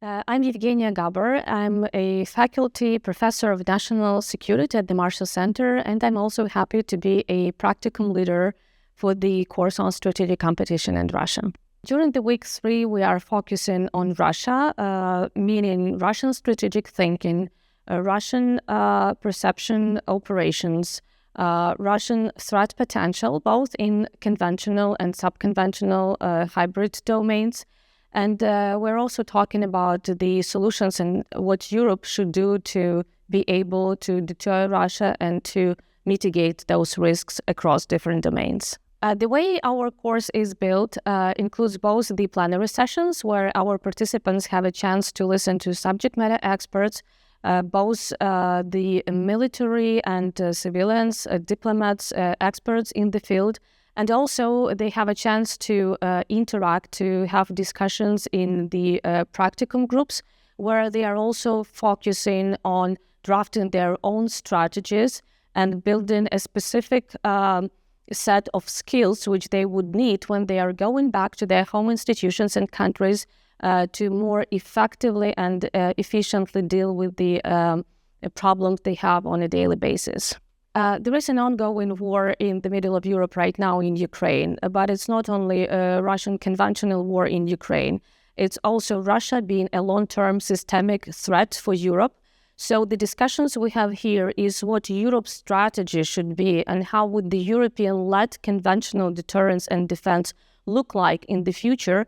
I'm Yevgeniya Gaber. I'm a faculty professor of national security at the Marshall Center, and I'm also happy to be a practicum leader for the course on strategic competition in Russia. During the week 3, we are focusing on Russia, meaning Russian strategic thinking, Russian perception operations, Russian threat potential, both in conventional and subconventional hybrid domains. And we're also talking about the solutions and what Europe should do to be able to deter Russia and to mitigate those risks across different domains. The way our course is built includes both the plenary sessions, where our participants have a chance to listen to subject matter experts, both the military and civilians, diplomats, experts in the field, and also they have a chance to interact, to have discussions in the practicum groups, where they are also focusing on drafting their own strategies and building a specific set of skills which they would need when they are going back to their home institutions and countries to more effectively and efficiently deal with the problems they have on a daily basis. There is an ongoing war in the middle of Europe right now in Ukraine, but it's not only a Russian conventional war in Ukraine. It's also Russia being a long-term systemic threat for Europe. So the discussions we have here is what Europe's strategy should be and how would the European-led conventional deterrence and defense look like in the future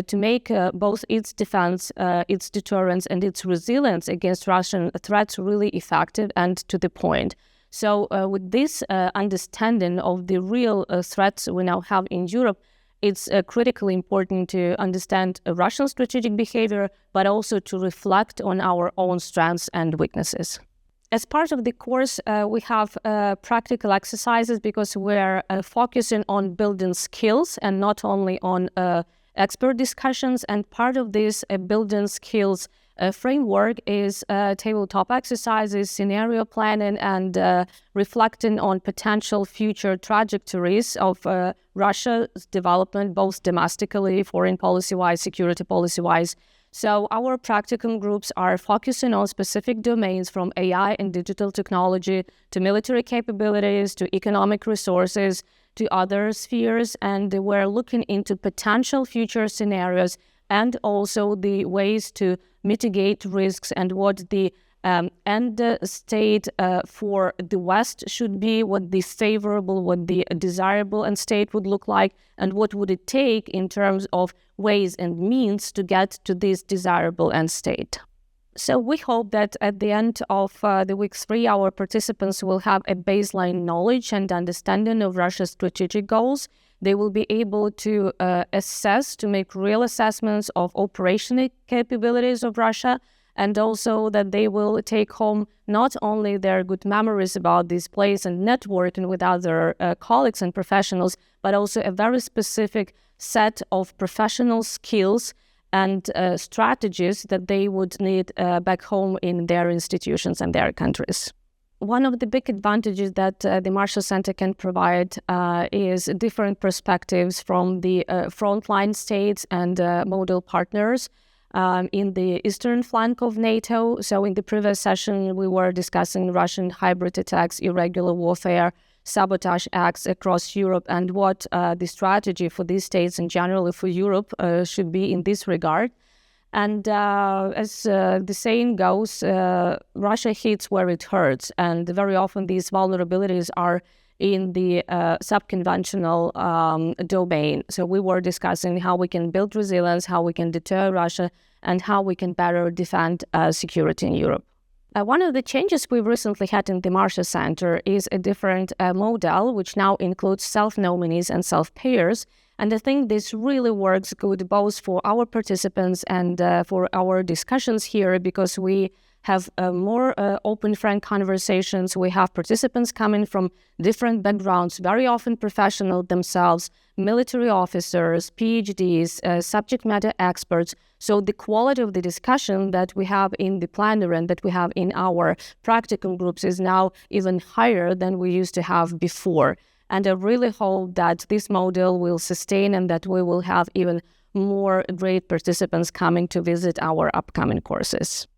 to make both its defense, its deterrence, and its resilience against Russian threats really effective and to the point. So with this understanding of the real threats we now have in Europe, it's critically important to understand Russian strategic behavior, but also to reflect on our own strengths and weaknesses. As part of the course, we have practical exercises because we're focusing on building skills and not only on expert discussions. And part of this building skills framework is tabletop exercises, scenario planning, and reflecting on potential future trajectories of Russia's development, both domestically, foreign policy-wise, security policy-wise. So our practicum groups are focusing on specific domains from AI and digital technology to military capabilities to economic resources to other spheres, and we're looking into potential future scenarios and also the ways to mitigate risks and what the end state for the West should be, what the favorable, what the desirable end state would look like, and what would it take in terms of ways and means to get to this desirable end state. So we hope that at the end of the week 3, our participants will have a baseline knowledge and understanding of Russia's strategic goals. They will be able to assess, to make real assessments of operational capabilities of Russia, and also that they will take home not only their good memories about this place and networking with other colleagues and professionals, but also a very specific set of professional skills and strategies that they would need back home in their institutions and their countries. One of the big advantages that the Marshall Center can provide is different perspectives from the frontline states and model partners in the eastern flank of NATO. So in the previous session, we were discussing Russian hybrid attacks, irregular warfare, sabotage acts across Europe, and what the strategy for these states and generally for Europe should be in this regard. And as the saying goes, Russia hits where it hurts. And very often these vulnerabilities are in the subconventional domain. So we were discussing how we can build resilience, how we can deter Russia, and how we can better defend security in Europe. One of the changes we've recently had in the Marshall Center is a different model, which now includes self-nominees and self-payers. And I think this really works good both for our participants and for our discussions here, because we have more open, frank conversations. We have participants coming from different backgrounds, very often professional themselves, military officers, Ph.D s, subject matter experts. So the quality of the discussion that we have in the plenary and that we have in our practicum groups is now even higher than we used to have before. And I really hope that this model will sustain and that we will have even more great participants coming to visit our upcoming courses.